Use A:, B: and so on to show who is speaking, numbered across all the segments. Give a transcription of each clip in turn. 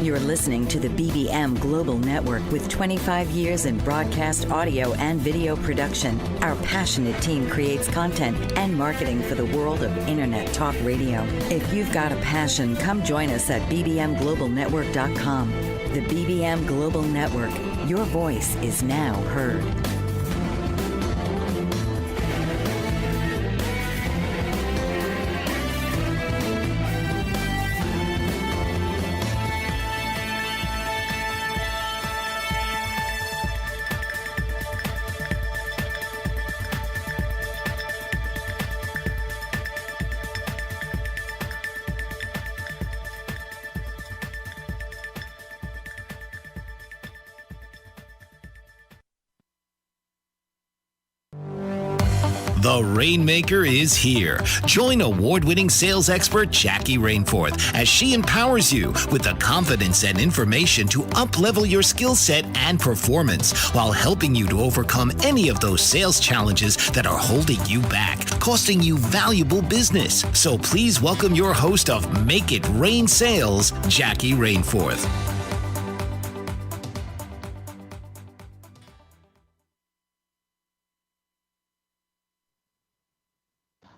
A: You're listening to the BBM Global Network with 25 years in broadcast audio and video production. Our passionate team creates content and marketing for the world of Internet talk radio. If you've got a passion, come join us at bbmglobalnetwork.com. The BBM Global Network. Your voice is now heard.
B: The Rainmaker is here. Join award-winning sales expert Jackie Rainforth as she empowers you with the confidence and information to up-level your skill set and performance while helping you to overcome any of those sales challenges that are holding you back, costing you valuable business. So please welcome your host of Make It Rain Sales, Jackie Rainforth.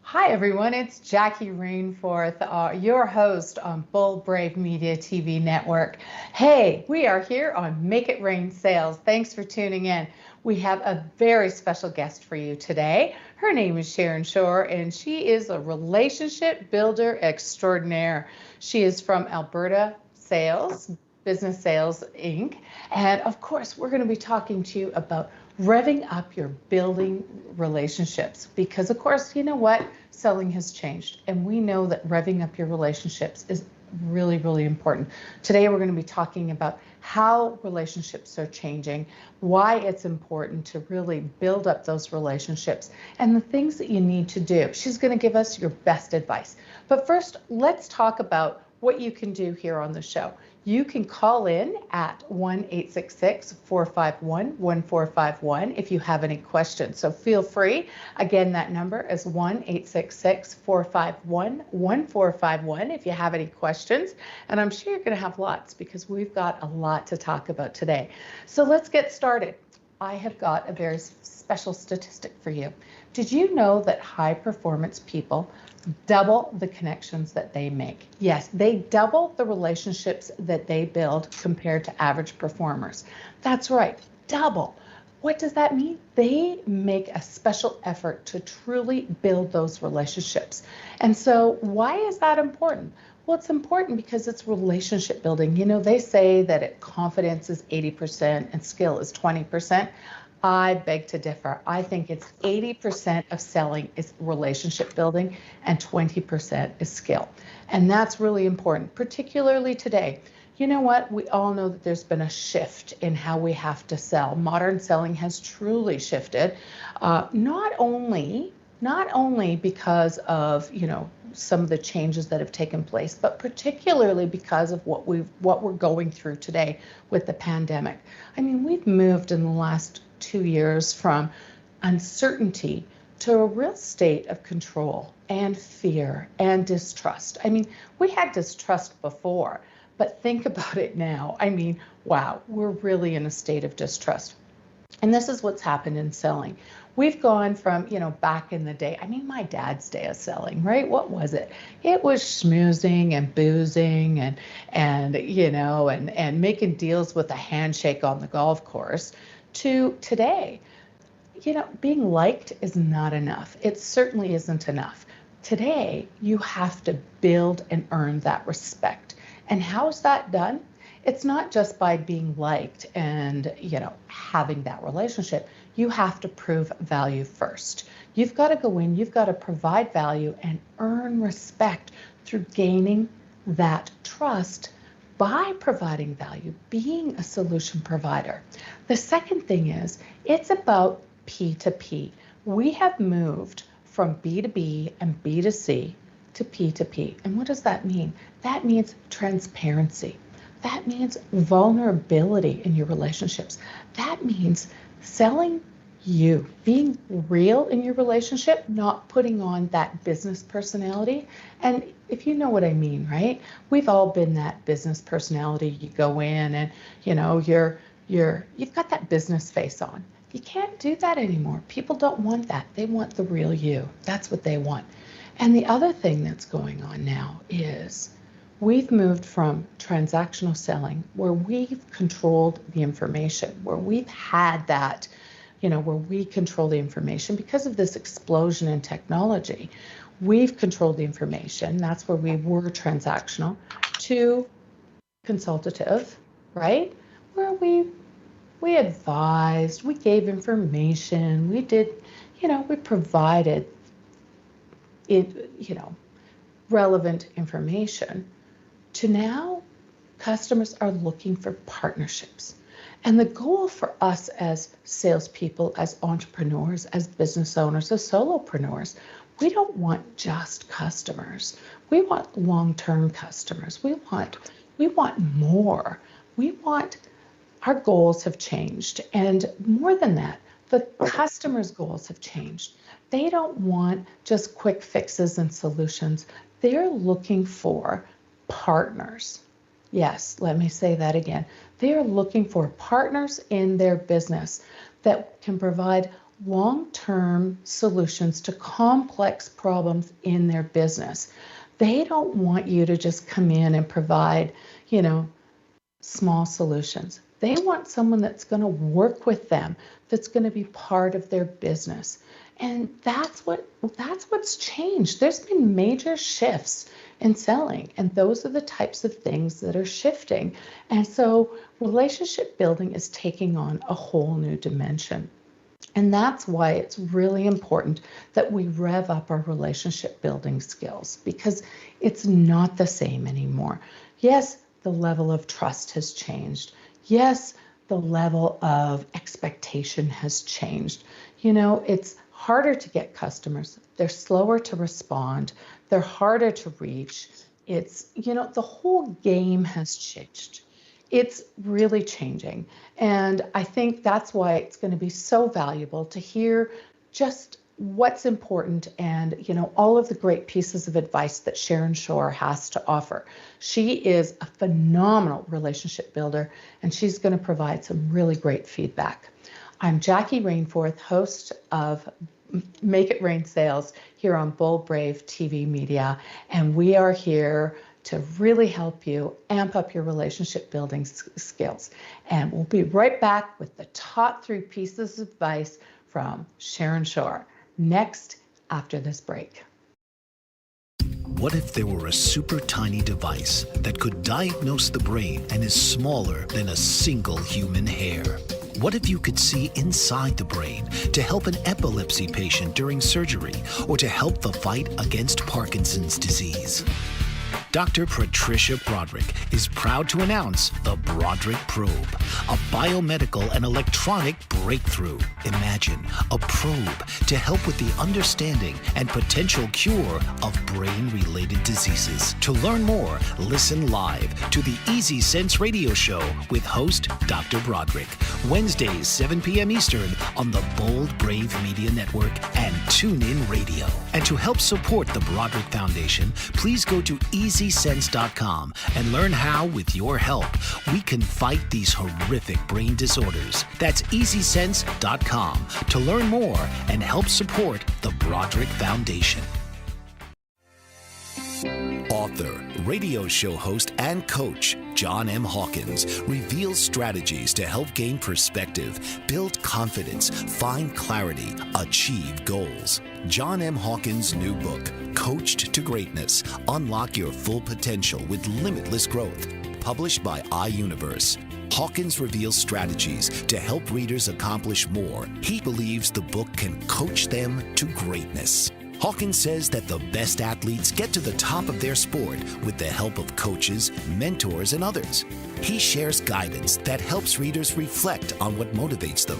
C: Hi everyone, it's Jackie Rainforth, your host on Bold Brave Media TV Network. Hey, we are here on Make It Rain Sales. Thanks for tuning in. We have a very special guest for you today. Her name is Sharon Shore, and she is a relationship builder extraordinaire. She is from Alberta Sales, Business Sales Inc. And of course, we're going to be talking to you about revving up your building relationships, because of course, you know what? Selling has changed, and we know that revving up your relationships is really, really important. Today, we're going to be talking about how relationships are changing, why it's important to really build up those relationships, and the things that you need to do. She's going to give us your best advice. But first, let's talk about what you can do here on the show. You can call in at 1-866-451-1451 if you have any questions. So feel free. Again, that number is 1-866-451-1451 if you have any questions. And I'm sure you're going to have lots because we've got a lot to talk about today. So let's get started. I have got a very special statistic for you. Did you know that high performance people double the connections that they make? Yes, they double the relationships that they build compared to average performers. That's right, double. What does that mean? They make a special effort to truly build those relationships. And so why is that important? Well, it's important because it's relationship building. You know, they say that confidence is 80% and skill is 20%. I beg to differ. I think it's 80% of selling is relationship building and 20% is skill. And that's really important, particularly today. You know what? We all know that there's been a shift in how we have to sell. Modern selling has truly shifted, not only because of, some of the changes that have taken place, but particularly because of what we're going through today with the pandemic. I mean, we've moved in the last 2 years from uncertainty to a real state of control and fear and distrust. I mean, we had distrust before, but think about it now. I mean, wow, we're really in a state of distrust. And this is what's happened in selling. We've gone from, back in the day, I mean, my dad's day of selling, right? What was it? It was schmoozing and boozing and making deals with a handshake on the golf course, to today. Being liked is not enough. It certainly isn't enough. Today, you have to build and earn that respect. And how is that done? It's not just by being liked and, having that relationship. You have to prove value first. You've got to go in, you've got to provide value and earn respect through gaining that trust by providing value, being a solution provider. The second thing is, it's about P2P. We have moved from B2B and B2C to P2P. And what does that mean? That means transparency. That means vulnerability in your relationships. That means selling you, being real in your relationship, not putting on that business personality. And if you know what I mean, right? We've all been that business personality. You go in and, you've got that business face on. You can't do that anymore. People don't want that. They want the real you. That's what they want. And the other thing that's going on now is we've moved from transactional selling, where we've controlled the information, where we've had that, where we control the information because of this explosion in technology. We've controlled the information. That's where we were transactional, to consultative, right? Where we advised, we gave information, we did, we provided it, relevant information. To now, customers are looking for partnerships. And the goal for us as salespeople, as entrepreneurs, as business owners, as solopreneurs, we don't want just customers. We want long-term customers. We want more. Our goals have changed. And more than that, the customers' goals have changed. They don't want just quick fixes and solutions. They're looking for partners. Yes, let me say that again. They are looking for partners in their business that can provide long-term solutions to complex problems in their business. They don't want you to just come in and provide, small solutions. They want someone that's going to work with them, that's going to be part of their business. And that's what's changed. There's been major shifts in selling, and those are the types of things that are shifting. And so relationship building is taking on a whole new dimension. And that's why it's really important that we rev up our relationship building skills, because it's not the same anymore. Yes, the level of trust has changed. Yes, the level of expectation has changed. It's harder to get customers. They're slower to respond. They're harder to reach. It's, the whole game has changed. It's really changing. And I think that's why it's going to be so valuable to hear just what's important and, all of the great pieces of advice that Sharon Shore has to offer. She is a phenomenal relationship builder, and she's going to provide some really great feedback. I'm Jackie Rainforth, host of Make It Rain Sales here on Bold Brave TV Media, and we are here to really help you amp up your relationship building skills. And we'll be right back with the top 3 pieces of advice from Sharon Shore next after this break.
B: What if there were a super tiny device that could diagnose the brain and is smaller than a single human hair? What if you could see inside the brain to help an epilepsy patient during surgery or to help the fight against Parkinson's disease? Dr. Patricia Broderick is proud to announce the Broderick Probe, a biomedical and electronic breakthrough. Imagine a probe to help with the understanding and potential cure of brain-related diseases. To learn more, listen live to the Easy Sense radio show with host Dr. Broderick, Wednesdays 7 p.m. Eastern on the Bold Brave Media Network and TuneIn Radio. And to help support the Broderick Foundation, please go to EasySense.com and learn how, with your help, we can fight these horrific brain disorders. That's EasySense.com to learn more and help support the Broderick Foundation. Author, radio show host, and coach John M. Hawkins reveals strategies to help gain perspective, build confidence, find clarity, achieve goals. John M. Hawkins' new book, Coached to Greatness, Unlock Your Full Potential with Limitless Growth, published by iUniverse. Hawkins reveals strategies to help readers accomplish more. He believes the book can coach them to greatness. Hawkins says that the best athletes get to the top of their sport with the help of coaches, mentors, and others. He shares guidance that helps readers reflect on what motivates them.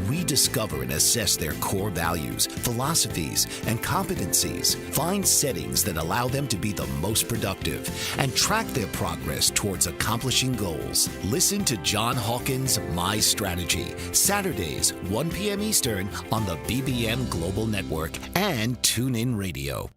B: We discover and assess their core values, philosophies, and competencies, find settings that allow them to be the most productive, and track their progress towards accomplishing goals. Listen to John Hawkins' My Strategy, Saturdays, 1 p.m. Eastern on the BBM Global Network and TuneIn Radio.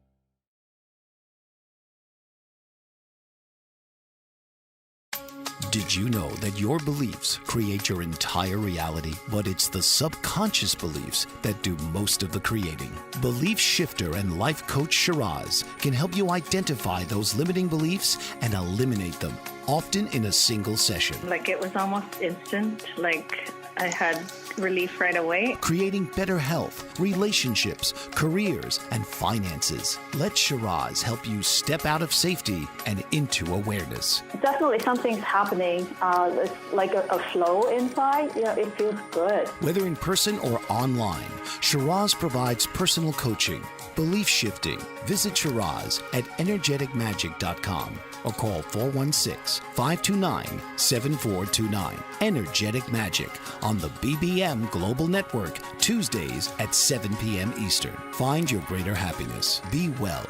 B: Did you know that your beliefs create your entire reality, but it's the subconscious beliefs that do most of the creating? Belief shifter and life coach Shiraz can help you identify those limiting beliefs and eliminate them, often in a single session.
D: Like it was almost instant, like I had relief right away.
B: Creating better health, relationships, careers, and finances. Let Shiraz help you step out of safety and into awareness.
D: Definitely something's happening. It's like a flow inside. You know, it feels good.
B: Whether in person or online, Shiraz provides personal coaching, belief shifting. Visit Shiraz at energeticmagic.com or call 416-529-7429. Energetic Magic on the BBM Global Network, Tuesdays at 7 p.m. Eastern. Find your greater happiness. Be well.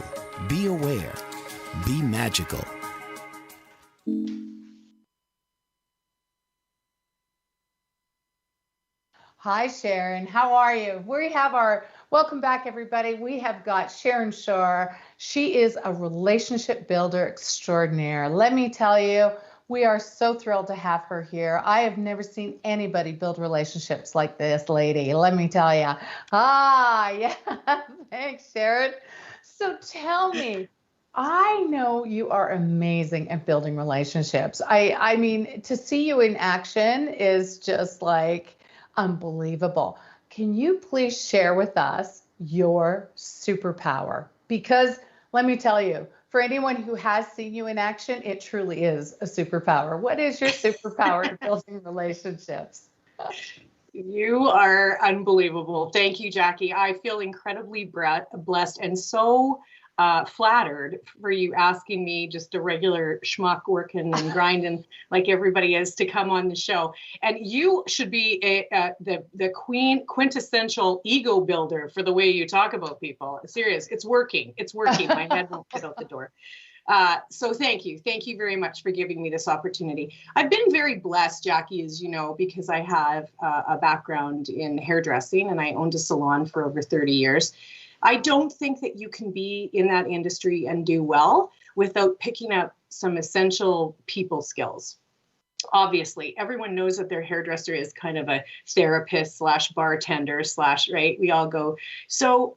B: Be aware. Be magical.
C: Hi, Sharon. How are you? Welcome back, everybody. We have got Sharon Shore. She is a relationship builder extraordinaire. Let me tell you, we are so thrilled to have her here. I have never seen anybody build relationships like this lady. Let me tell you. Yeah. Thanks, Sharon. So tell me, I know you are amazing at building relationships. I mean, to see you in action is just like unbelievable. Can you please share with us your superpower? Because let me tell you, for anyone who has seen you in action, it truly is a superpower. What is your superpower to building relationships?
E: You are unbelievable. Thank you, Jackie. I feel incredibly blessed and so flattered for you asking me, just a regular schmuck working and grinding like everybody is, to come on the show. And you should be the quintessential ego builder for the way you talk about people. Serious, it's working. It's working. My head won't get out the door. So thank you. Thank you very much for giving me this opportunity. I've been very blessed, Jackie, as you know, because I have a background in hairdressing and I owned a salon for over 30 years. I don't think that you can be in that industry and do well without picking up some essential people skills. Obviously, everyone knows that their hairdresser is kind of a therapist / bartender / right? We all go. So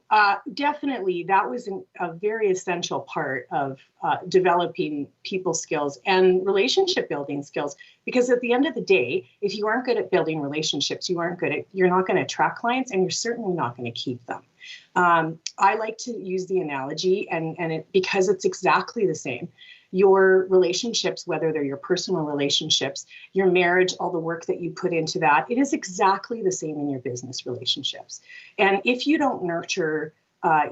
E: definitely that was a very essential part of developing people skills and relationship building skills. Because at the end of the day, if you aren't good at building relationships, you're not going to attract clients, and you're certainly not going to keep them. I like to use the analogy, because it's exactly the same. Your relationships, whether they're your personal relationships, your marriage, all the work that you put into that, it is exactly the same in your business relationships. And if you don't nurture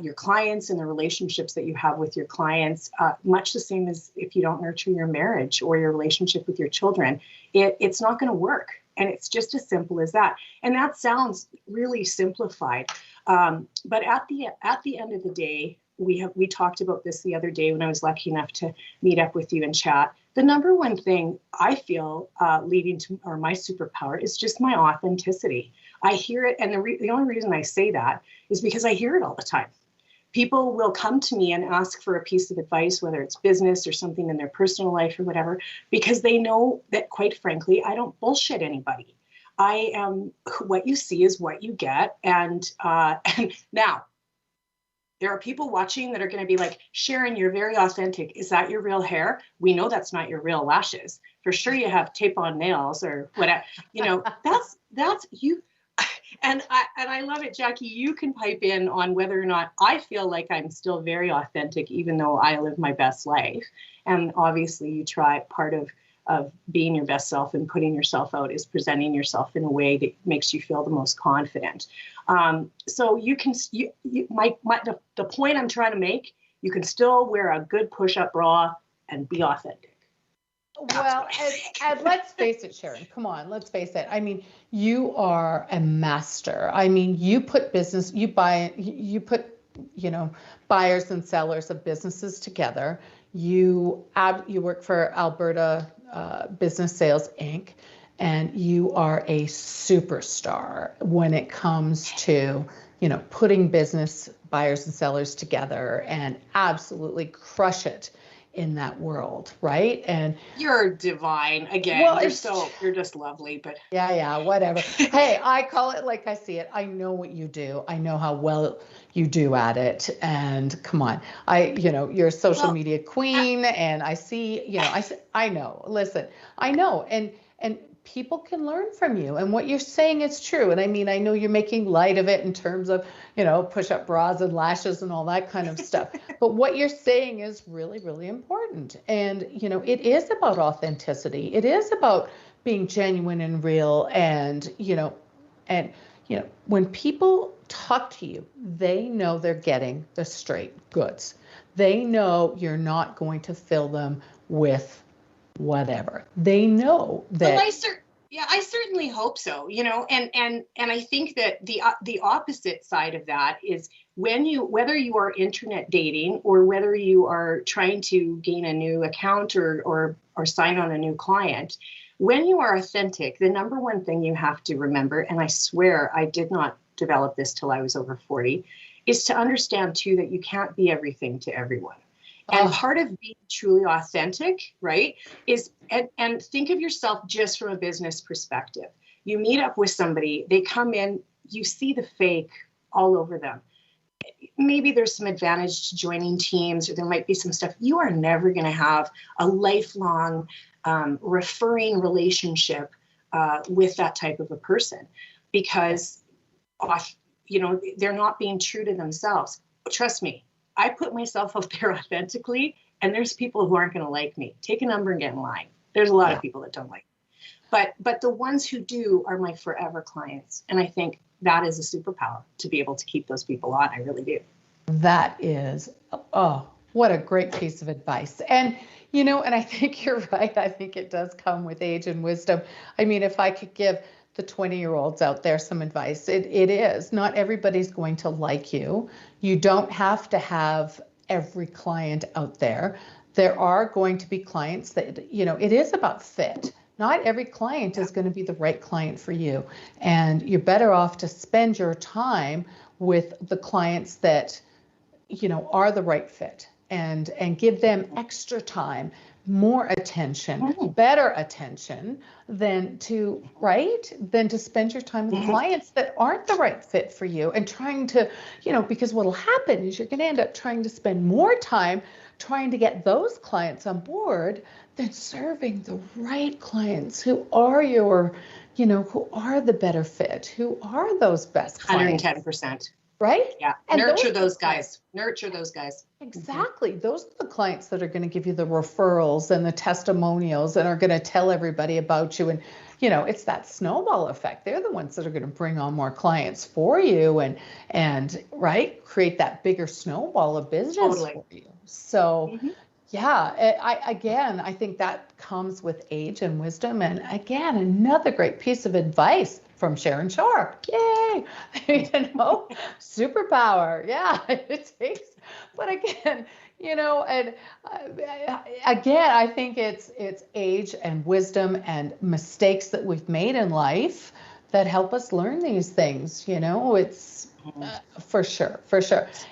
E: your clients and the relationships that you have with your clients, much the same as if you don't nurture your marriage or your relationship with your children, it's not going to work. And it's just as simple as that. And that sounds really simplified. But at the end of the day, we talked about this the other day when I was lucky enough to meet up with you and chat. The number one thing I feel leading to, or my superpower, is just my authenticity. I hear it, and the only reason I say that is because I hear it all the time. People will come to me and ask for a piece of advice, whether it's business or something in their personal life or whatever, because they know that, quite frankly, I don't bullshit anybody. I am, what you see is what you get. And now, there are people watching that are going to be like, Sharon, you're very authentic. Is that your real hair? We know that's not your real lashes. For sure you have tape on nails or whatever. You know, that's you. And I love it, Jackie. You can pipe in on whether or not I feel like I'm still very authentic, even though I live my best life. And obviously you try, part of being your best self and putting yourself out is presenting yourself in a way that makes you feel the most confident. So you can, the point I'm trying to make, you can still wear a good push-up bra and be authentic.
C: Well, and let's face it, Sharon, come on, let's face it. I mean, you are a master. I mean, you put buyers and sellers of businesses together. You work for Alberta Business Sales Inc., and you are a superstar when it comes to, putting business buyers and sellers together and absolutely crush it in that world, right? And
E: You're divine. Again,
C: well,
E: you're just lovely, but
C: yeah, whatever. Hey, I call it like I see it. I know what you do. I know how well you do at it. And come on, you're a social media queen, and I see, I know. Listen, I know, and people can learn from you, and what you're saying is true. And I mean, I know you're making light of it in terms of, push-up bras and lashes and all that kind of stuff. But what you're saying is really, really important. And, it is about authenticity. It is about being genuine and real. And, when people talk to you, they know they're getting the straight goods. They know you're not going to fill them with whatever. They know that.
E: Well, I certainly hope so. And I think that the opposite side of that is whether you are internet dating or whether you are trying to gain a new account or sign on a new client, when you are authentic, the number one thing you have to remember, and I swear I did not develop this till I was over 40, is to understand too that you can't be everything to everyone. And part of being truly authentic, right, is, and think of yourself just from a business perspective. You meet up with somebody, they come in, you see the fake all over them. Maybe there's some advantage to joining teams, or there might be some stuff. You are never going to have a lifelong referring relationship with that type of a person, because, they're not being true to themselves. Trust me. I put myself out there authentically, and there's people who aren't going to like me. Take a number and get in line. There's a lot of people that don't like me. But the ones who do are my forever clients. And I think that is a superpower, to be able to keep those people on. I really do.
C: That is, what a great piece of advice. And, and I think you're right. I think it does come with age and wisdom. I mean, if I could give the 20-year-olds out there some advice, it is not everybody's going to like you. You don't have to have every client out there. There are going to be clients that, it is about fit. Not every client is going to be the right client for you. And you're better off to spend your time with the clients that, are the right fit, and give them extra time, more attention, better attention than to spend your time with clients that aren't the right fit for you, and trying to, because what'll happen is you're going to end up trying to spend more time trying to get those clients on board than serving the right clients who are who are the better fit, who are those best clients.
E: 110%.
C: Right?
E: Yeah.
C: And
E: nurture those guys. Nurture those guys.
C: Exactly. Those are the clients that are going to give you the referrals and the testimonials, and are going to tell everybody about you. And, it's that snowball effect. They're the ones that are going to bring on more clients for you, and create that bigger snowball of business for you. So, I think that comes with age and wisdom. And again, another great piece of advice from Sharon Shore. Yay! Superpower. Yeah, it takes. But again, I think it's age and wisdom and mistakes that we've made in life that help us learn these things. It's for sure.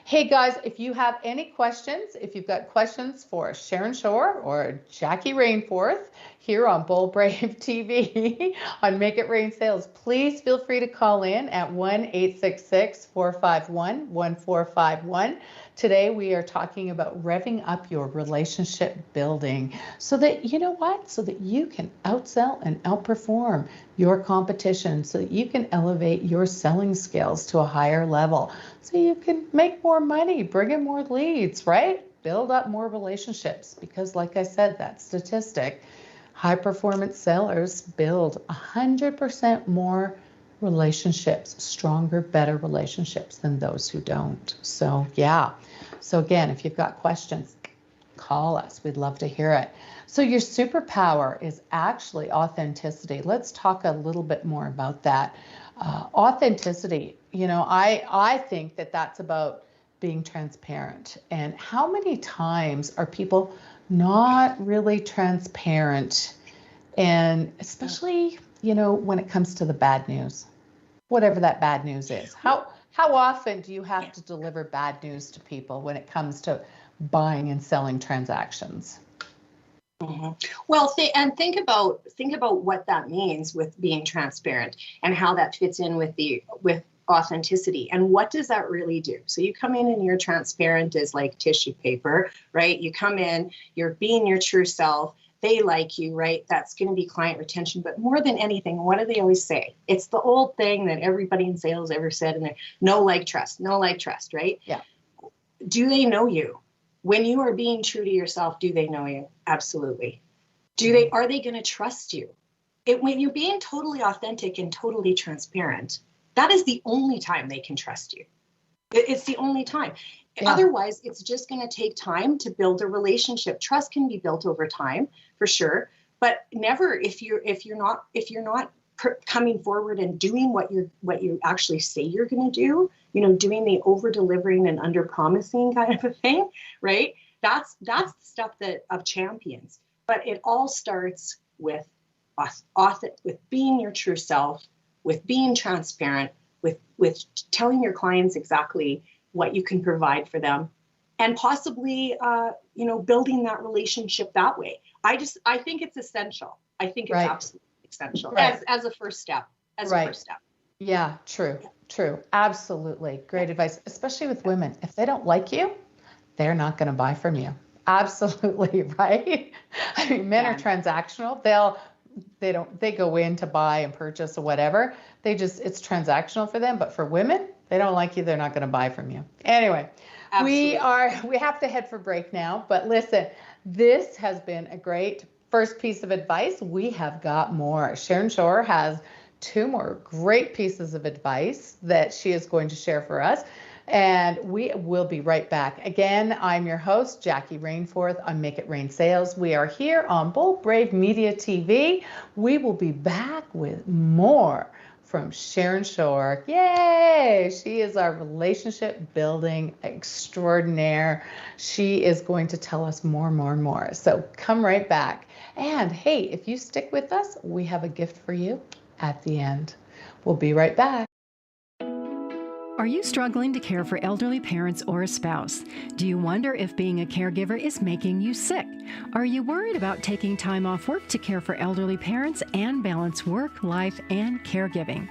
C: Hey guys, if you have any questions, if you've got questions for Sharon Shore or Jackie Rainforth here on Bold Brave TV on Make It Rain Sales, please feel free to call in at 1-866-451-1451. Today we are talking about revving up your relationship building so that, so that you can outsell and outperform your competition, so that you can elevate your selling skills to a higher level, so you can make more money, bring in more leads, right? Build up more relationships, because like I said, that statistic, high performance sellers build 100% more relationships, stronger, better relationships than those who don't. So again, if you've got questions, call us. We'd love to hear it. So your superpower is actually authenticity. Let's talk a little bit more about that. Authenticity, I think that that's about being transparent. And how many times are people not really transparent? And especially, when it comes to the bad news, whatever that bad news is. How often do you have to deliver bad news to people when it comes to buying and selling transactions?
E: Mm-hmm. Well, think about what that means with being transparent and how that fits in with authenticity, and what does that really do? So you come in and you're transparent as like tissue paper, right? You come in, you're being your true self. They like you, right? That's going to be client retention. But more than anything, what do they always say? It's the old thing that everybody in sales ever said, and no like trust, right?
C: Yeah.
E: Do they know you? When you are being true to yourself, do they know you? Absolutely. Are they going to trust you? When you're being totally authentic and totally transparent, that is the only time they can trust you. It's the only time. Yeah. Otherwise, it's just going to take time to build a relationship. Trust can be built over time, for sure, but never if you're not coming forward and doing what you actually say you're going to do. Doing the over delivering and under promising kind of a thing, right? That's the stuff of champions. But it all starts with being your true self, with being transparent, with telling your clients exactly what you can provide for them, and possibly, building that relationship that way. I think it's essential. I think it's absolutely essential as a first step.
C: Yeah, true. Absolutely. Great advice, especially with women. If they don't like you, they're not going to buy from you. Absolutely, right? I mean, men are transactional. They go in to buy and purchase or whatever. It's transactional for them. But for women, they don't like you, they're not going to buy from you. Anyway, we have to head for break now. But listen, this has been a great first piece of advice. We have got more. Sharon Shore has 2 more great pieces of advice that she is going to share for us. And we will be right back. Again, I'm your host, Jackie Rainforth on Make It Rain Sales. We are here on Bold Brave Media TV. We will be back with more from Sharon Shore. Yay! She is our relationship building extraordinaire. She is going to tell us more. So come right back. And hey, if you stick with us, we have a gift for you at the end. We'll be right back.
F: Are you struggling to care for elderly parents or a spouse? Do you wonder if being a caregiver is making you sick? Are you worried about taking time off work to care for elderly parents and balance work, life, and caregiving?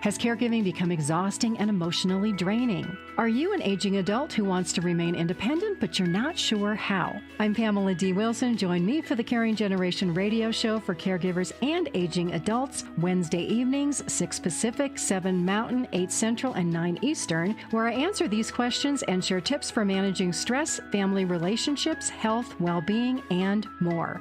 F: Has caregiving become exhausting and emotionally draining? Are you an aging adult who wants to remain independent, but you're not sure how? I'm Pamela D. Wilson. Join me for the Caring Generation radio show for caregivers and aging adults, Wednesday evenings, 6 Pacific, 7 Mountain, 8 Central, and 9 Eastern, where I answer these questions and share tips for managing stress, family relationships, health, well-being, and more.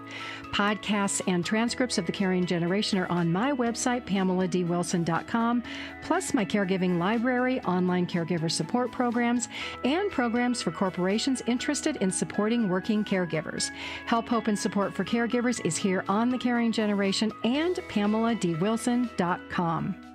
F: Podcasts and transcripts of the Caring Generation are on my website, PamelaDWilson.com, plus my caregiving library, online caregiver support programs, and programs for corporations interested in supporting working caregivers. Help, hope, and support for caregivers is here on the Caring Generation and PamelaDWilson.com.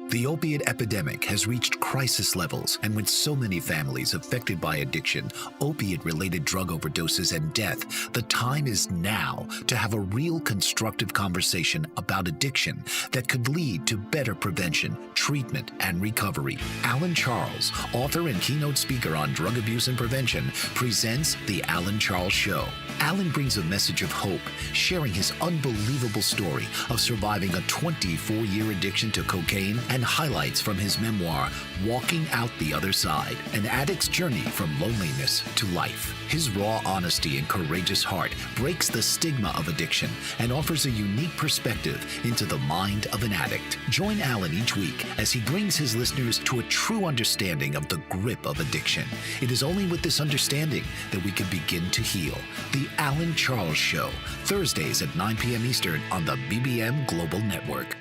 B: The opiate epidemic has reached crisis levels, and with so many families affected by addiction, opiate-related drug overdoses, and death, the time is now to have a real constructive conversation about addiction that could lead to better prevention, treatment, and recovery. Alan Charles, author and keynote speaker on drug abuse and prevention, presents The Alan Charles Show. Alan brings a message of hope, sharing his unbelievable story of surviving a 24-year addiction to cocaine and highlights from his memoir, Walking Out the Other Side, an addict's journey from loneliness to life. His raw honesty and courageous heart breaks the stigma of addiction and offers a unique perspective into the mind of an addict. Join Alan each week as he brings his listeners to a true understanding of the grip of addiction. It is only with this understanding that we can begin to heal. The Alan Charles Show, Thursdays at 9 p.m. Eastern on the BBM Global Network.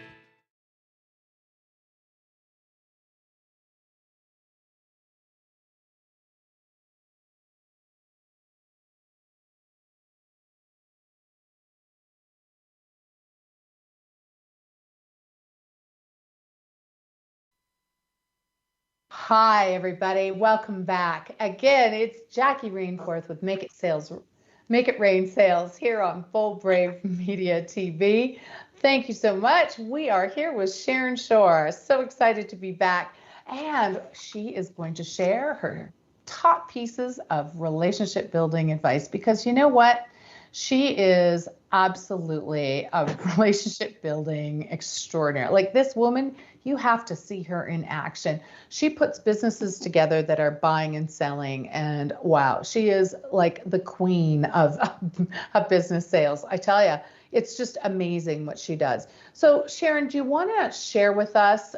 C: Hi, everybody. Welcome back. Again, it's Jackie Rainforth with Make It Rain Sales here on Full Brave Media TV. Thank you so much. We are here with Sharon Shore. So excited to be back. And she is going to share her top pieces of relationship building advice because you know what? She is absolutely a relationship building extraordinary. Like this woman, you have to see her in action. She puts businesses together that are buying and selling, and wow, she is like the queen of business sales. I tell you, it's just amazing what she does. So Sharon, do you want to share with us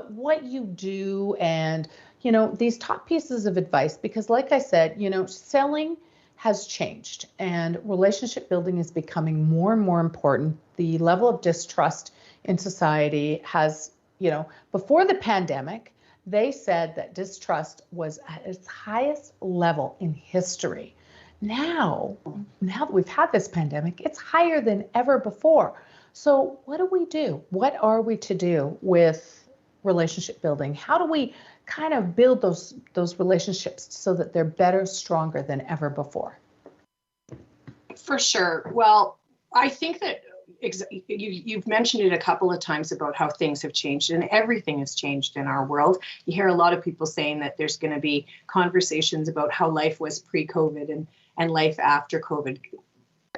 C: what you do and, you know, these top pieces of advice? Because like I said, you know, selling has changed and relationship building is becoming more and more important. The level of distrust in society has, you know, before the pandemic, they said that distrust was at its highest level in history. Now that we've had this pandemic, it's higher than ever before. So what do we do? What are we to do with relationship building? How do we kind of build those relationships so that they're better, stronger than ever before?
E: For sure. Well, I think that you've mentioned it a couple of times about how things have changed, and everything has changed in our world. You hear a lot of people saying that there's going to be conversations about how life was pre-COVID and life after COVID,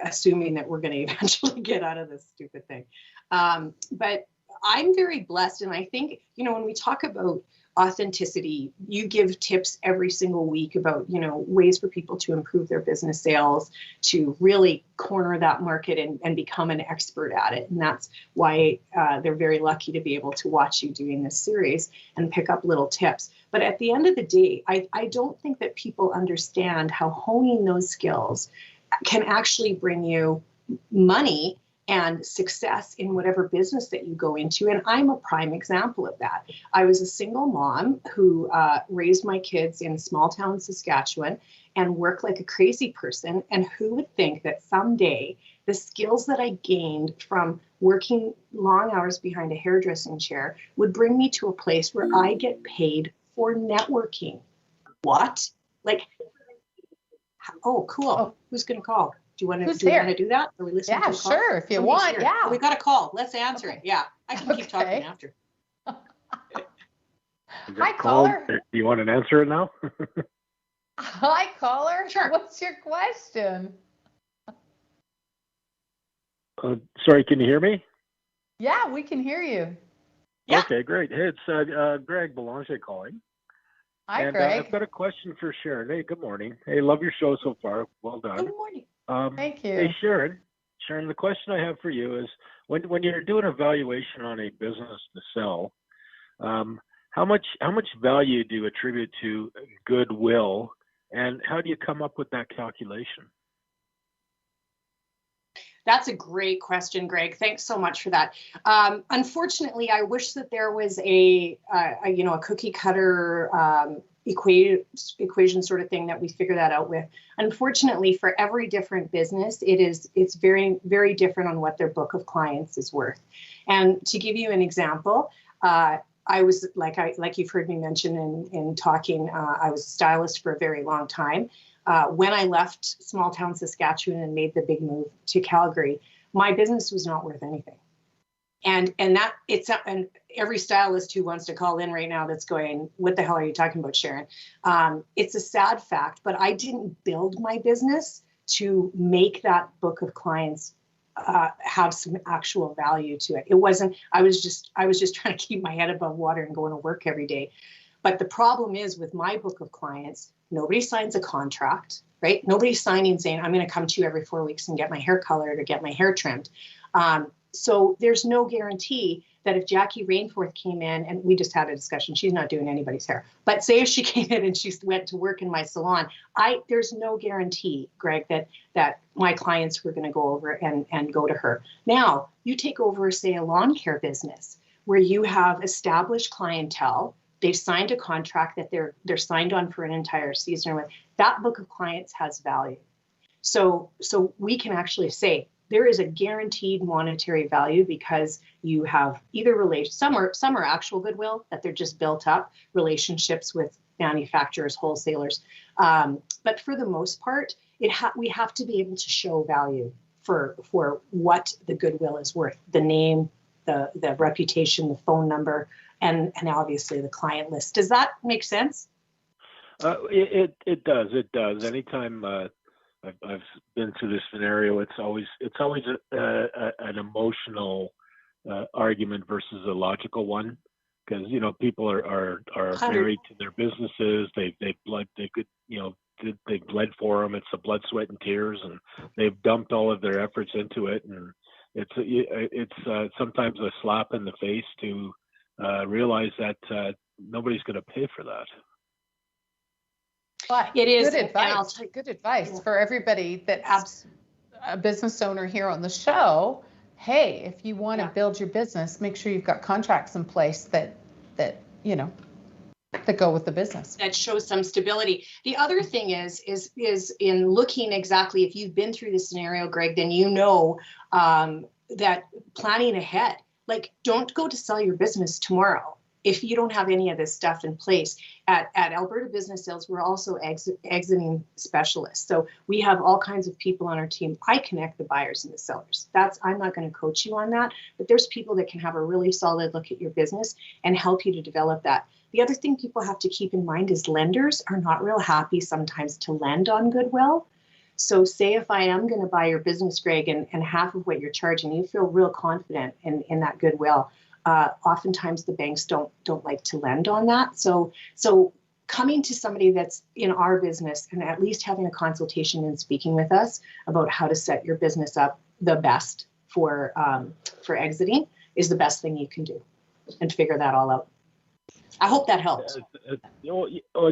E: assuming that we're going to eventually get out of this stupid thing. But I'm very blessed. And I think, you know, when we talk about authenticity, you give tips every single week about, you know, ways for people to improve their business sales, to really corner that market and become an expert at it. And that's why they're very lucky to be able to watch you doing this series and pick up little tips. But at the end of the day, I don't think that people understand how honing those skills can actually bring you money and success in whatever business that you go into. And I'm a prime example of that. I was a single mom who raised my kids in small town Saskatchewan and worked like a crazy person. And who would think that someday the skills that I gained from working long hours behind a hairdressing chair would bring me to a place where I get paid for networking. What? Like, oh, cool.
C: Oh.
E: Who's going to call? Do you want to do that? Are we listening to a call?
C: Sure. If you
E: Somebody's
C: want,
E: here.
C: yeah.
E: Oh, we got a call. Let's answer it. Yeah, I can keep talking after.
C: Hi, caller.
G: Do you want an answer now?
C: Hi, caller.
E: Sure.
C: What's your question?
G: Sorry, can you hear me?
C: Yeah, we can hear you.
E: Yeah.
G: Okay, great. Hey, it's Greg Belanger calling.
C: Hi, Greg.
G: I've got a question for Sharon. Hey, good morning. Hey, love your show so far. Well done.
E: Good morning.
C: Thank you.
G: Hey, Sharon, the question I have for you is when you're doing a valuation on a business to sell, how much value do you attribute to goodwill, and how do you come up with that calculation?
E: That's a great question, Greg. Thanks so much for that. Unfortunately, I wish that there was a cookie cutter equation sort of thing that we figure that out with. Unfortunately, for every different business, it's very, very different on what their book of clients is worth. And to give you an example, I was like you've heard me mention in talking, I was a stylist for a very long time. When I left small town Saskatchewan and made the big move to Calgary, my business was not worth anything. And every stylist who wants to call in right now that's going, what the hell are you talking about, Sharon? It's a sad fact, but I didn't build my business to make that book of clients have some actual value to it. It wasn't, I was just trying to keep my head above water and going to work every day. But the problem is with my book of clients, nobody signs a contract, right? Nobody's signing saying, I'm going to come to you every 4 weeks and get my hair colored or get my hair trimmed. So there's no guarantee that if Jackie Rainforth came in, and we just had a discussion, she's not doing anybody's hair, but say if she came in and she went to work in my salon, there's no guarantee, Greg, that my clients were going to go over and go to her. Now, you take over, say, a lawn care business where you have established clientele. They've signed a contract that they're signed on for an entire season with. That book of clients has value. So we can actually say, there is a guaranteed monetary value because you have either some are actual goodwill that they're just built up relationships with manufacturers, wholesalers. But for the most part, we have to be able to show value for what the goodwill is worth, the name, the reputation, the phone number, and obviously the client list. Does that make sense?
G: It does. Anytime I've been through this scenario, it's always an emotional argument versus a logical one, because people are married to their businesses. They bled for them. It's the blood, sweat, and tears, and they've dumped all of their efforts into it, and it's sometimes a slap in the face to realize that nobody's going to pay for that.
C: But
E: it is
C: good advice for everybody that's a business owner here on the show. Hey, if you want to build your business, make sure you've got contracts in place that go with the business,
E: that shows some stability. The other thing is in looking exactly, if you've been through this scenario, Greg, then that planning ahead, like, don't go to sell your business tomorrow if you don't have any of this stuff in place. At Alberta Business Sales, we're also exiting specialists. So we have all kinds of people on our team. I connect the buyers and the sellers. I'm not going to coach you on that, but there's people that can have a really solid look at your business and help you to develop that. The other thing people have to keep in mind is lenders are not real happy sometimes to lend on goodwill. So say if I am going to buy your business, Greg, and half of what you're charging, you feel real confident in that goodwill. Oftentimes the banks don't like to lend on that. So coming to somebody that's in our business and at least having a consultation and speaking with us about how to set your business up the best for exiting is the best thing you can do, and figure that all out. I hope that helps.
G: It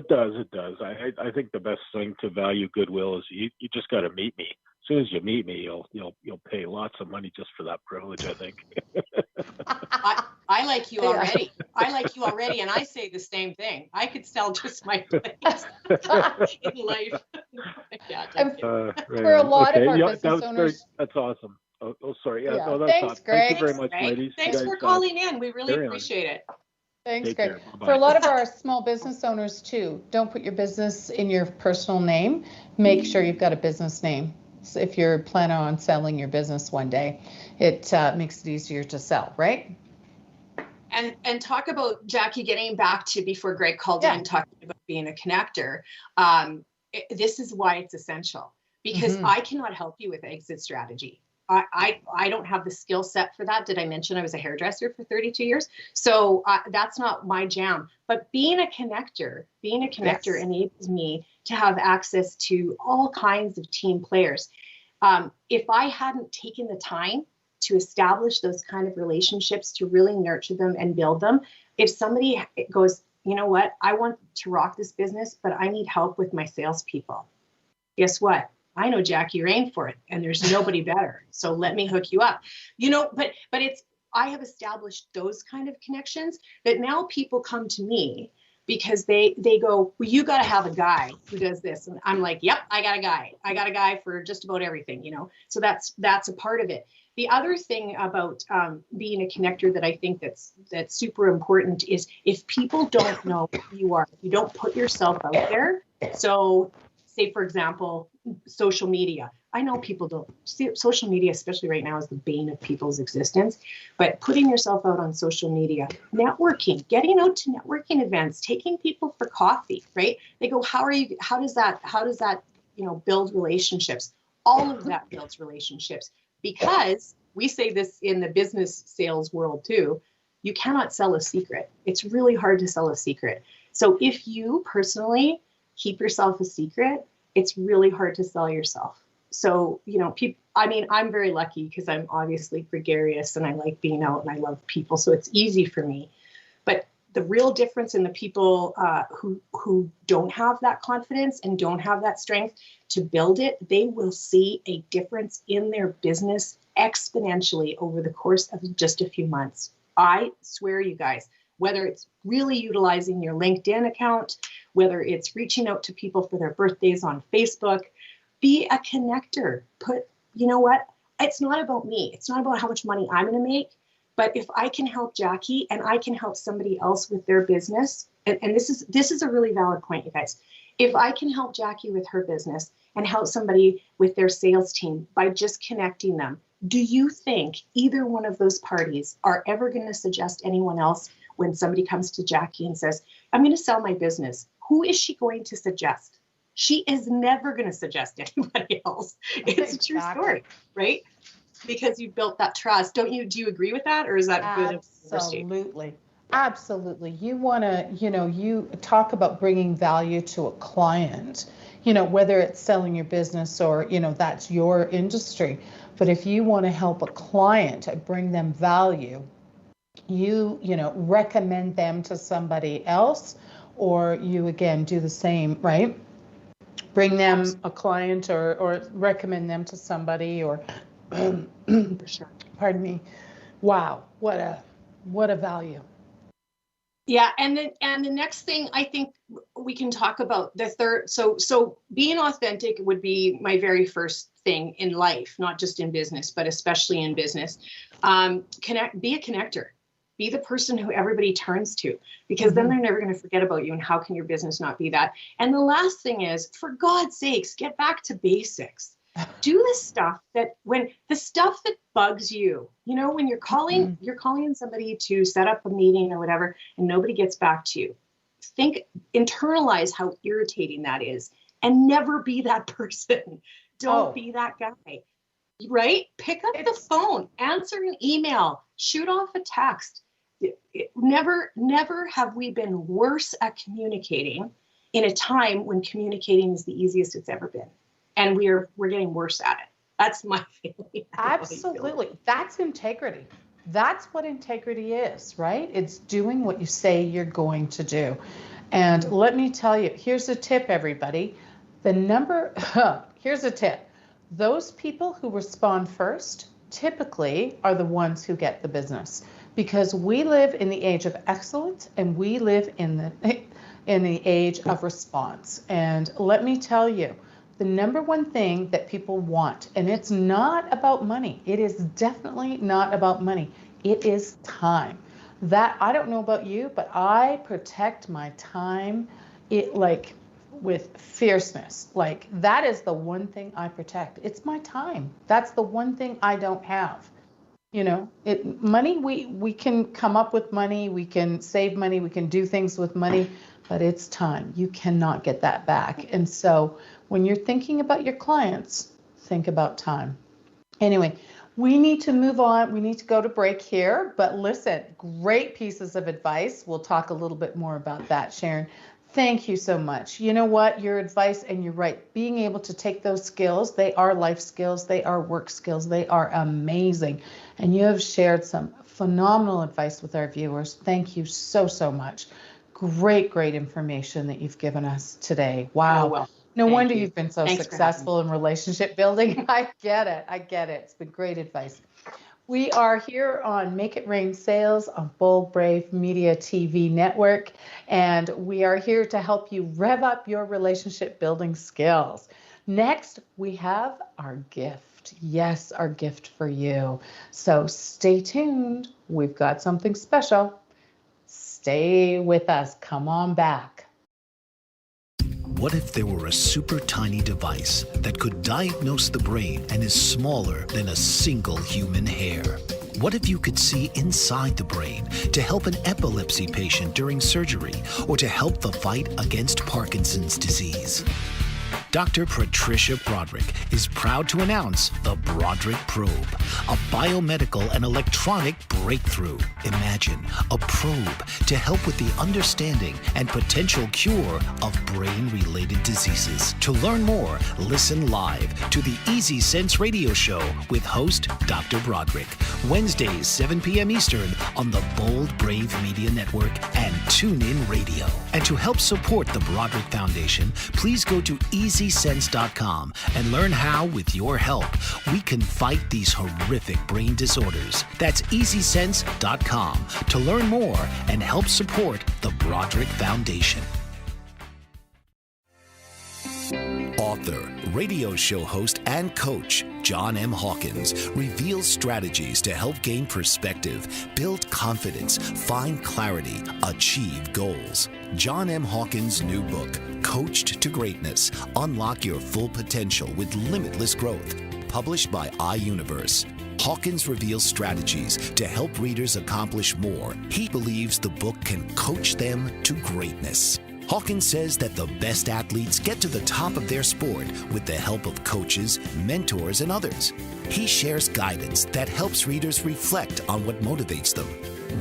G: does. I think the best thing to value goodwill is you just got to meet me. As soon as you meet me, you'll pay lots of money just for that privilege, I think.
E: I like you already. I like you already, and I say the same thing. I could sell just my place in life.
C: For a lot of our business owners.
G: That's awesome. Oh, sorry. Yeah. No,
C: that's
G: Thanks,
C: awesome. Greg.
G: Thank you very much, ladies.
E: Thanks for calling in. We really appreciate it.
C: Thanks, Greg. For a lot of our small business owners too, don't put your business in your personal name. Make sure you've got a business name. So if you're planning on selling your business one day, it makes it easier to sell, right?
E: And talk about, Jackie, getting back to before Greg called in, talking about being a connector. This is why it's essential, because I cannot help you with exit strategy. I don't have the skill set for that. Did I mention I was a hairdresser for 32 years? So that's not my jam. But being a connector enables me to have access to all kinds of team players. If I hadn't taken the time to establish those kind of relationships, to really nurture them and build them, if somebody goes, you know what, I want to rock this business, but I need help with my salespeople. Guess what? I know Jackie Rainforth, and there's nobody better. So let me hook you up. But I have established those kind of connections that now people come to me because they go, well, you got to have a guy who does this. And I'm like, yep, I got a guy. I got a guy for just about everything, So that's a part of it. The other thing about being a connector that I think that's super important is if people don't know who you are, if you don't put yourself out there. So say, for example, social media. I know people don't see social media, especially right now, is the bane of people's existence. But putting yourself out on social media, networking, getting out to networking events, taking people for coffee, right? They go, how does that build relationships? All of that builds relationships, because we say this in the business sales world too. You cannot sell a secret. It's really hard to sell a secret. So if you personally keep yourself a secret, it's really hard to sell yourself. So, I'm very lucky because I'm obviously gregarious and I like being out and I love people. So it's easy for me. But the real difference in the people who don't have that confidence and don't have that strength to build it, they will see a difference in their business exponentially over the course of just a few months. I swear, you guys, whether it's really utilizing your LinkedIn account, whether it's reaching out to people for their birthdays on Facebook, be a connector. You know what? it's not about me. It's not about how much money I'm going to make. But if I can help Jackie and I can help somebody else with their business, and this is a really valid point, you guys. If I can help Jackie with her business and help somebody with their sales team by just connecting them, do you think either one of those parties are ever going to suggest anyone else when somebody comes to Jackie and says, I'm going to sell my business? Who is she going to suggest? She is never going to suggest anybody else. It's a true story, right? Because you've built that trust. Do you agree with that? Or is that a bit of
C: Absolutely. Absolutely. You want to, you talk about bringing value to a client, whether it's selling your business or, that's your industry. But if you want to help a client bring them value, you recommend them to somebody else, or you again do the same, right? Bring them a client or recommend them to somebody or
E: for sure.
C: Pardon me. Wow, what a value.
E: Yeah, and the next thing I think we can talk about the third. So being authentic would be my very first thing in life, not just in business, but especially in business. Be a connector. Be the person who everybody turns to, because then they're never going to forget about you. And how can your business not be that? And the last thing is, for God's sakes, get back to basics. Do the stuff that bugs you, when you're calling somebody to set up a meeting or whatever, and nobody gets back to you. Internalize how irritating that is, and never be that person. Don't be that guy, right? Pick up the phone, answer an email, shoot off a text. Never have we been worse at communicating in a time when communicating is the easiest it's ever been. And we're getting worse at it. That's my feeling.
C: Absolutely. That's integrity. That's what integrity is, right? It's doing what you say you're going to do. And let me tell you, here's a tip, everybody. Here's a tip. Those people who respond first typically are the ones who get the business, because we live in the age of excellence and we live in the age of response. And let me tell you, the number one thing that people want, and it's not about money. It is definitely not about money. It is time. That, I don't know about you, but I protect my time with fierceness. That is the one thing I protect. It's my time. That's the one thing I don't have. Money, we can come up with money, we can save money, we can do things with money, but it's time. You cannot get that back. And so when you're thinking about your clients, think about time. Anyway, we need to move on. We need to go to break here. But listen, great pieces of advice. We'll talk a little bit more about that, Sharon. Thank you so much. You know what? Your advice, and you're right, being able to take those skills, they are life skills, they are work skills, they are amazing. And you have shared some phenomenal advice with our viewers. Thank you so, so much. Great information that you've given us today. Wow.
E: Oh, well,
C: no wonder you've been so successful in relationship building. I get it. It's been great advice. We are here on Make It Rain Sales on Bold Brave Media TV network, and we are here to help you rev up your relationship building skills. Next, we have our gift. Yes, our gift for you. So stay tuned. We've got something special. Stay with us. Come on back.
B: What if there were a super tiny device that could diagnose the brain and is smaller than a single human hair? What if you could see inside the brain to help an epilepsy patient during surgery or to help the fight against Parkinson's disease? Dr. Patricia Broderick is proud to announce the Broderick Probe, a biomedical and electronic breakthrough. Imagine a probe to help with the understanding and potential cure of brain-related diseases. To learn more, listen live to the Easy Sense radio show with host Dr. Broderick, Wednesdays 7 p.m. Eastern on the Bold Brave Media Network and TuneIn Radio. And to help support the Broderick Foundation, please go to EasySense.com and learn how, with your help, we can fight these horrific brain disorders. That's EasySense.com to learn more and help support the Broderick Foundation. Author, Radio show host and coach John M. Hawkins reveals strategies to help gain perspective, build confidence, find clarity, achieve goals. John M. Hawkins' new book, Coached to Greatness, Unlock Your Full Potential with Limitless Growth, published by iUniverse. Hawkins reveals strategies to help readers accomplish more. He believes the book can coach them to greatness. Hawkins says that the best athletes get to the top of their sport with the help of coaches, mentors, and others. He shares guidance that helps readers reflect on what motivates them,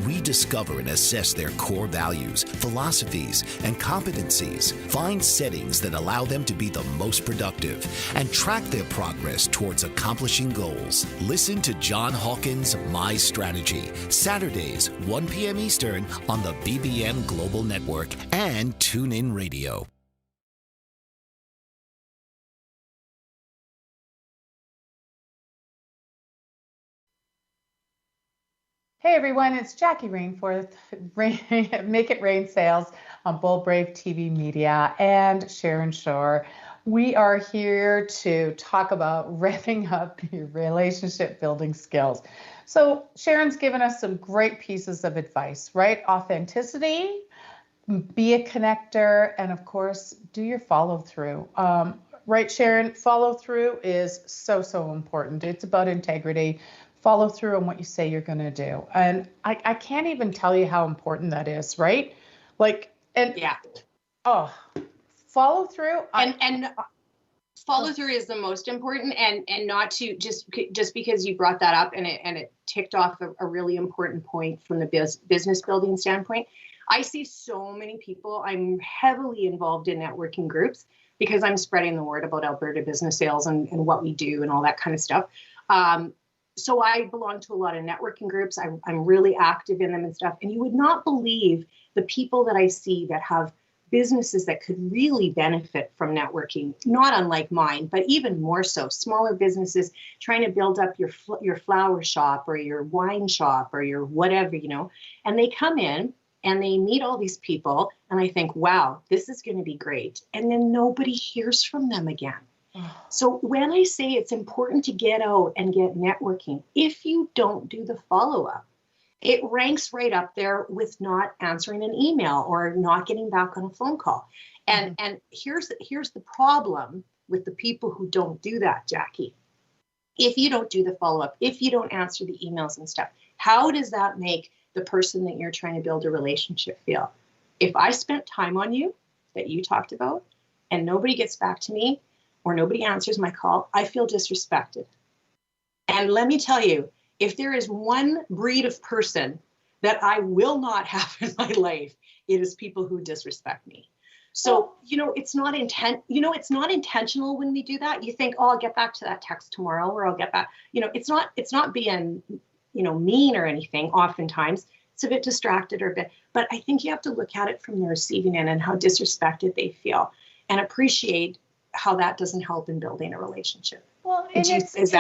B: rediscover and assess their core values, philosophies, and competencies, find settings that allow them to be the most productive, and track their progress towards accomplishing goals. Listen to John Hawkins' My Strategy, Saturdays, 1 p.m. Eastern on the BBM Global Network and TuneIn Radio.
C: Hey everyone, it's Jackie Rainforth, Make It Rain Sales on Bold Brave TV Media, and Sharon Shore. We are here to talk about revving up your relationship building skills. So Sharon's given us some great pieces of advice, right? Authenticity, be a connector, and of course, do your follow through. Right, Sharon? Follow through is so important. It's about integrity. Follow through on what you say you're going to do. And I can't even tell you how important that is, right? Follow through.
E: And follow through is the most important, and not to just because you brought that up and it ticked off a really important point from the business building standpoint. I see so many people. I'm heavily involved in networking groups because I'm spreading the word about Alberta business sales and what we do and all that kind of stuff. So I belong to a lot of networking groups. I'm really active in them and stuff. And you would not believe the people that I see that have businesses that could really benefit from networking, not unlike mine, but even more so, smaller businesses trying to build up your flower shop or your wine shop or your whatever, and they come in and they meet all these people. And I think, wow, this is going to be great. And then nobody hears from them again. So when I say it's important to get out and get networking, if you don't do the follow-up, it ranks right up there with not answering an email or not getting back on a phone call. And here's the problem with the people who don't do that, Jackie. If you don't do the follow-up, if you don't answer the emails and stuff, how does that make the person that you're trying to build a relationship feel? If I spent time on you that you talked about and nobody gets back to me, or nobody answers my call, I feel disrespected. And let me tell you, if there is one breed of person that I will not have in my life, it is people who disrespect me. So, it's not it's not intentional when we do that. You think, oh, I'll get back to that text tomorrow, or I'll get back, it's not being, mean or anything. Oftentimes it's a bit distracted but I think you have to look at it from the receiving end and how disrespected they feel and appreciate how that doesn't help in building a relationship.
C: Well, and it's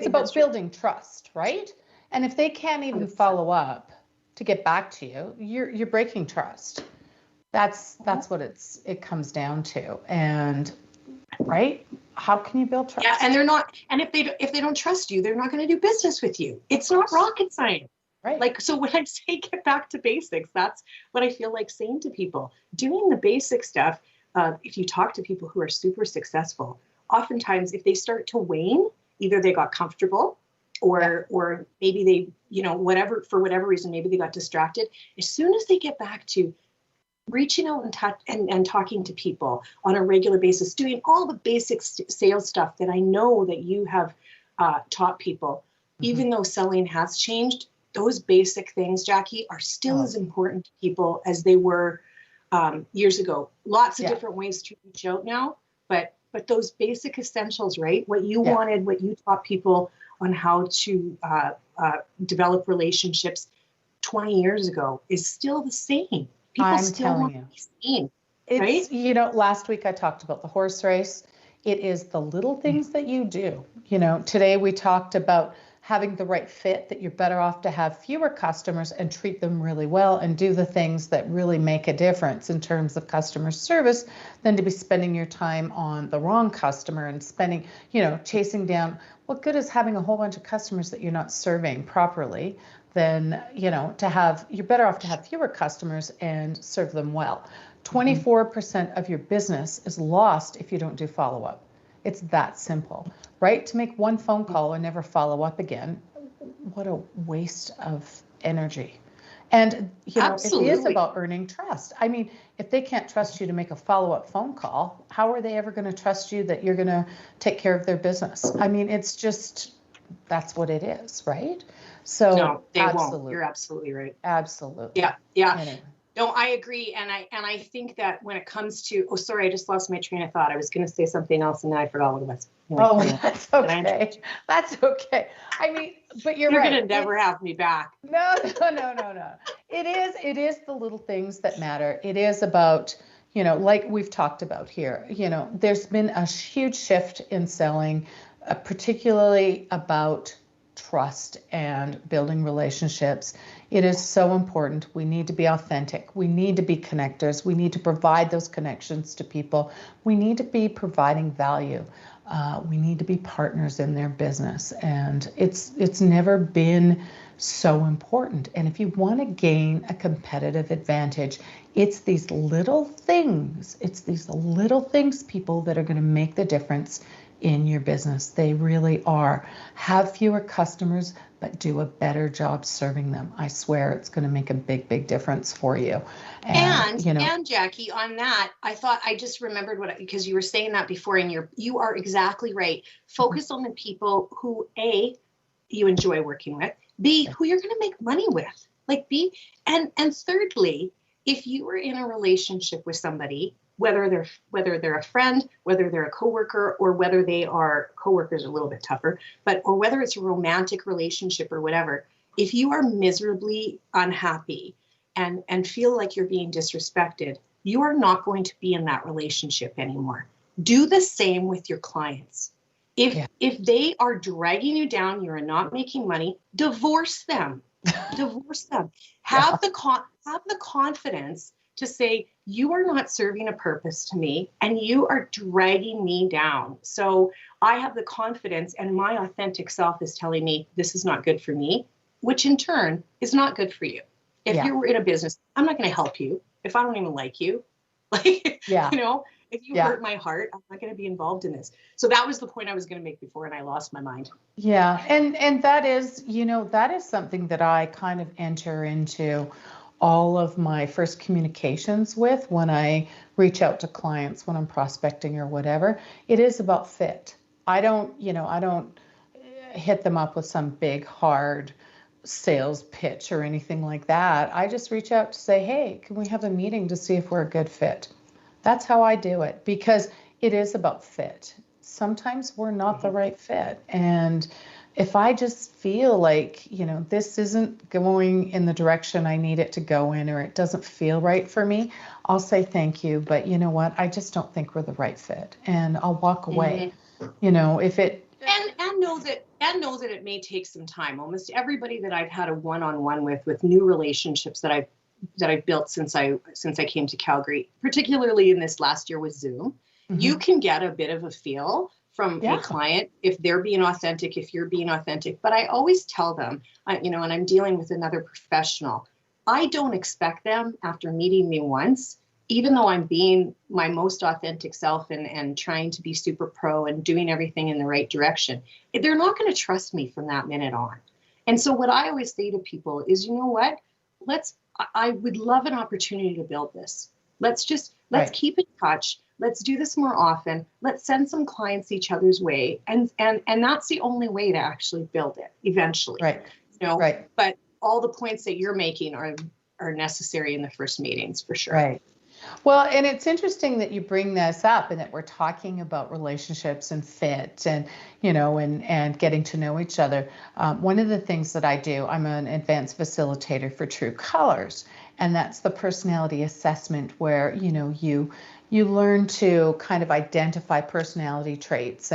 C: about building trust, right? And if they can't even follow up to get back to you, you're breaking trust. That's what it comes down to. And right? How can you build trust?
E: Yeah, and they're not. And if they don't trust you, they're not going to do business with you. It's not rocket science. Right. So when I say get back to basics, that's what I feel like saying to people. Doing the basic stuff. If you talk to people who are super successful, oftentimes if they start to wane, either they got comfortable or maybe they, for whatever reason, maybe they got distracted. As soon as they get back to reaching out and talking to people on a regular basis, doing all the basic sales stuff that I know that you have taught people, even though selling has changed, those basic things, Jackie, are still as important to people as they were years ago. Lots of different ways to reach out now, but those basic essentials, right? What you wanted, what you taught people on how to develop relationships 20 years ago is still the same. People still want to be seen, right?
C: Last week I talked about the horse race. It is the little things that you do. Today we talked about having the right fit, that you're better off to have fewer customers and treat them really well and do the things that really make a difference in terms of customer service than to be spending your time on the wrong customer and spending, chasing down. What good is having a whole bunch of customers that you're not serving properly? Then, you're better off to have fewer customers and serve them well. 24% of your business is lost if you don't do follow-up. It's that simple, right? To make one phone call and never follow up again, what a waste of energy. And,
E: Absolutely.
C: it is about earning trust. I mean, if they can't trust you to make a follow-up phone call, how are they ever going to trust you that you're going to take care of their business? I mean, it's just, that's what it is, right? So
E: no, they
C: absolutely.
E: won't. You're absolutely right.
C: Absolutely.
E: Yeah.
C: Anyway.
E: No, I agree. And I think that when it comes to, oh, sorry, I just lost my train of thought. I was going to say something else and then I forgot what it was.
C: Oh, that's okay. That's okay. I mean, but you're right.
E: You're going to never have me back.
C: No. It is the little things that matter. It is about, like we've talked about here, there's been a huge shift in selling, particularly about trust and building relationships. It is so important. We need to be authentic. We need to be connectors. We need to provide those connections to people. We need to be providing value. We need to be partners in their business. And it's never been so important. And if you want to gain a competitive advantage, it's these little things. It's these little things, people, that are going to make the difference in your business. They really are. Have fewer customers, but do a better job serving them. I swear it's going to make a big, big difference for you.
E: And Jackie, on that, I just remembered because you were saying that before, and you are exactly right. Focus on the people who, A, you enjoy working with, B, who you're going to make money with. And thirdly, if you were in a relationship with somebody, whether they're a friend, whether they're a coworker, or whether they are coworkers, a little bit tougher, or whether it's a romantic relationship or whatever, if you are miserably unhappy and feel like you're being disrespected, you are not going to be in that relationship anymore. Do the same with your clients. If they are dragging you down, you are not making money, divorce them. Divorce them. Have the confidence to say, you are not serving a purpose to me and you are dragging me down. So I have the confidence, and my authentic self is telling me this is not good for me, which in turn is not good for you. If you're in a business, I'm not going to help you if I don't even like you. If you hurt my heart, I'm not going to be involved in this. So that was the point I was going to make before, and I lost my mind.
C: Yeah. And that is, that is something that I kind of enter into all of my first communications with when I reach out to clients, when I'm prospecting or whatever. It is about fit. I don't hit them up with some big, hard sales pitch or anything like that. I just reach out to say, hey, can we have a meeting to see if we're a good fit? That's how I do it, because it is about fit. Sometimes we're not the right fit. And if I just feel like, this isn't going in the direction I need it to go in, or it doesn't feel right for me, I'll say thank you. But you know what? I just don't think we're the right fit. And I'll walk away. If it...
E: And know that it may take some time. Almost everybody that I've had a one-on-one with new relationships that I've built since I came to Calgary, particularly in this last year with Zoom, you can get a bit of a feel from a client if they're being authentic, if you're being authentic. But I always tell them, and I'm dealing with another professional, I don't expect them, after meeting me once, even though I'm being my most authentic self and trying to be super pro and doing everything in the right direction, they're not going to trust me from that minute on. And so what I always say to people is, you know what, I would love an opportunity to build this. Let's keep in touch. Let's do this more often. Let's send some clients each other's way. And that's the only way to actually build it eventually.
C: Right.
E: Right. But all the points that you're making are necessary in the first meetings, for sure.
C: Right. Well, and it's interesting that you bring this up and that we're talking about relationships and fit and, and getting to know each other. One of the things that I do, I'm an advanced facilitator for True Colors, and that's the personality assessment where, you learn to kind of identify personality traits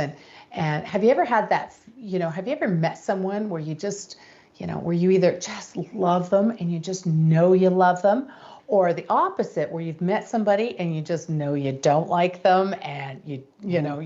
C: And have you ever had that, have you ever met someone where you just, where you either just love them and you just know you love them, or the opposite, where you've met somebody and you just know you don't like them and you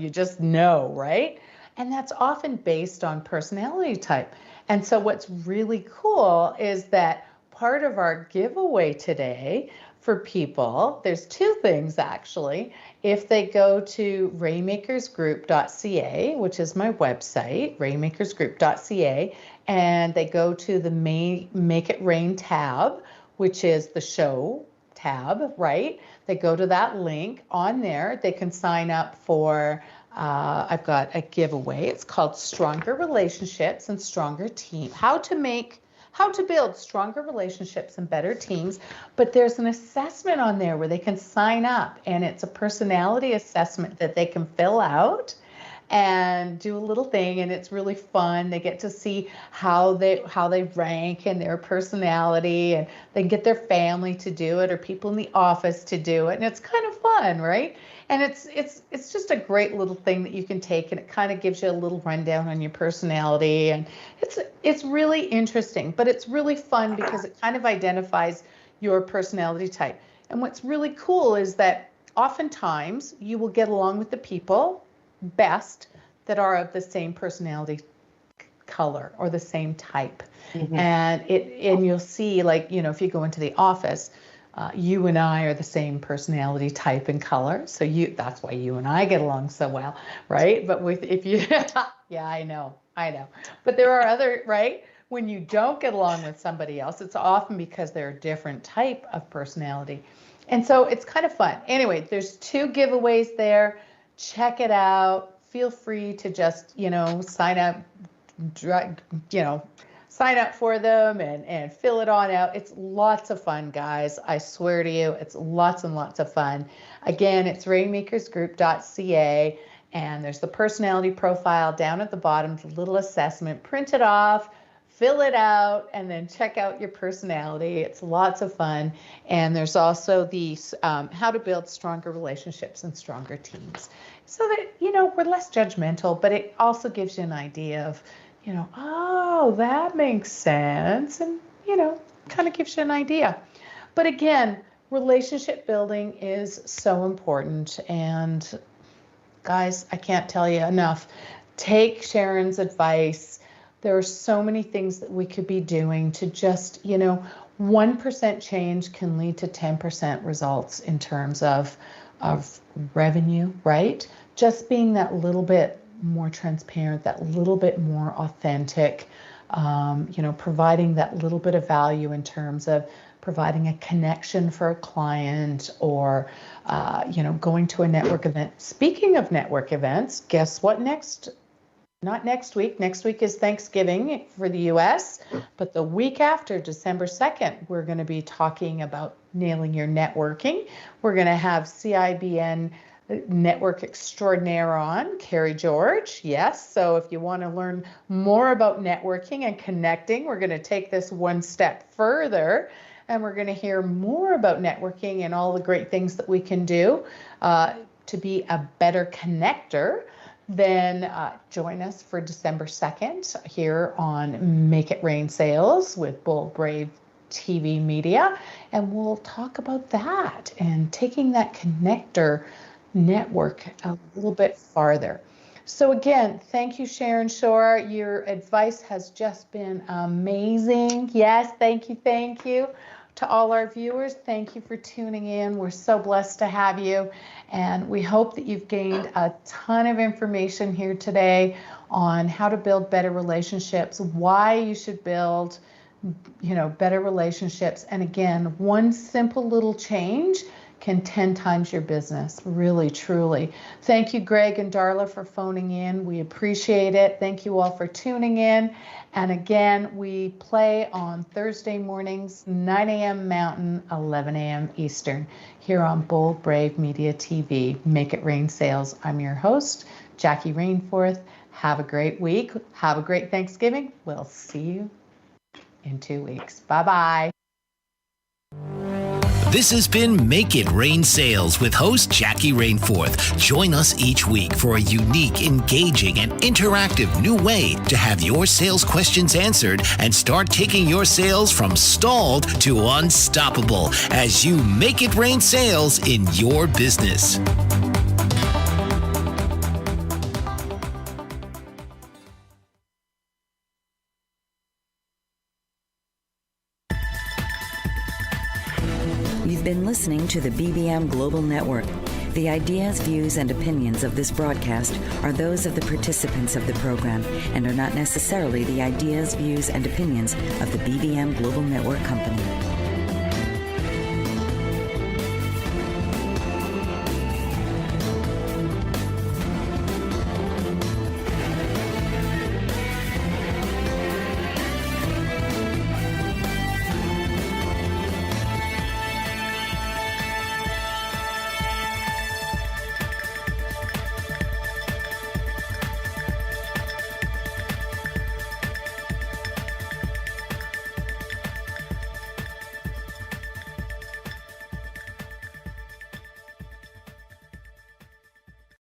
C: just know, right? And that's often based on personality type. And so what's really cool is that part of our giveaway today for people, there's two things actually. If they go to rainmakersgroup.ca, which is my website, rainmakersgroup.ca, and they go to the Make It Rain tab, which is the show tab, right? They go to that link on there. They can sign up for, I've got a giveaway. It's called Stronger Relationships and Stronger Team. How to build stronger relationships and better teams. But there's an assessment on there where they can sign up, and it's a personality assessment that they can fill out and do a little thing, and it's really fun. They get to see how they rank in their personality, and they can get their family to do it or people in the office to do it, and it's kind of fun, right? And it's just a great little thing that you can take, and it kind of gives you a little rundown on your personality, and it's really interesting, but it's really fun because it kind of identifies your personality type. And what's really cool is that oftentimes you will get along with the people best that are of the same personality color or the same type. Mm-hmm. And you'll see, like, if you go into the office, you and I are the same personality type and color. So that's why you and I get along so well, right? But yeah, I know. But there are other, right? When you don't get along with somebody else, it's often because they're a different type of personality. And so it's kind of fun. Anyway, there's 2 giveaways there. Check it out. Feel free to just, sign up, sign up for them and fill it on out. It's lots of fun, guys. I swear to you, it's lots and lots of fun. Again, it's rainmakersgroup.ca, and there's the personality profile down at the bottom, the little assessment. Print it off, fill it out, and then check out your personality. It's lots of fun. And there's also the how to build stronger relationships and stronger teams, so that, we're less judgmental, but it also gives you an idea of, oh, that makes sense. And, kind of gives you an idea. But again, relationship building is so important. And guys, I can't tell you enough. Take Sharon's advice. There are so many things that we could be doing to just, 1% change can lead to 10% results in terms of revenue, right? Just being that little bit more transparent, that little bit more authentic, providing that little bit of value in terms of providing a connection for a client, or, going to a network event. Speaking of network events, guess what not next week. Next week is Thanksgiving for the U.S., but the week after, December 2nd, we're going to be talking about nailing your networking. We're going to have CIBN Network Extraordinaire on, Carrie George. Yes, so if you want to learn more about networking and connecting, we're going to take this one step further, and we're going to hear more about networking and all the great things that we can do to be a better connector. Then join us for December 2nd here on Make It Rain Sales with Bold Brave TV Media, and we'll talk about that and taking that connector network a little bit farther. So again, thank you, Sharon Shore. Your advice has just been amazing. Yes, thank you. To all our viewers, thank you for tuning in. We're so blessed to have you, and we hope that you've gained a ton of information here today on how to build better relationships, why you should build, better relationships. And again, one simple little change can 10 times your business, really, truly. Thank you, Greg and Darla, for phoning in. We appreciate it. Thank you all for tuning in. And again, we play on Thursday mornings, 9 a.m. Mountain, 11 a.m. Eastern, here on Bold Brave Media TV, Make It Rain Sales. I'm your host, Jackie Rainforth. Have a great week. Have a great Thanksgiving. We'll see you in 2 weeks. Bye-bye.
B: This has been Make It Rain Sales with host Jackie Rainforth. Join us each week for a unique, engaging, and interactive new way to have your sales questions answered and start taking your sales from stalled to unstoppable as you make it rain sales in your business.
A: You've been listening to the BBM Global Network. The ideas, views, and opinions of this broadcast are those of the participants of the program and are not necessarily the ideas, views, and opinions of the BBM Global Network Company.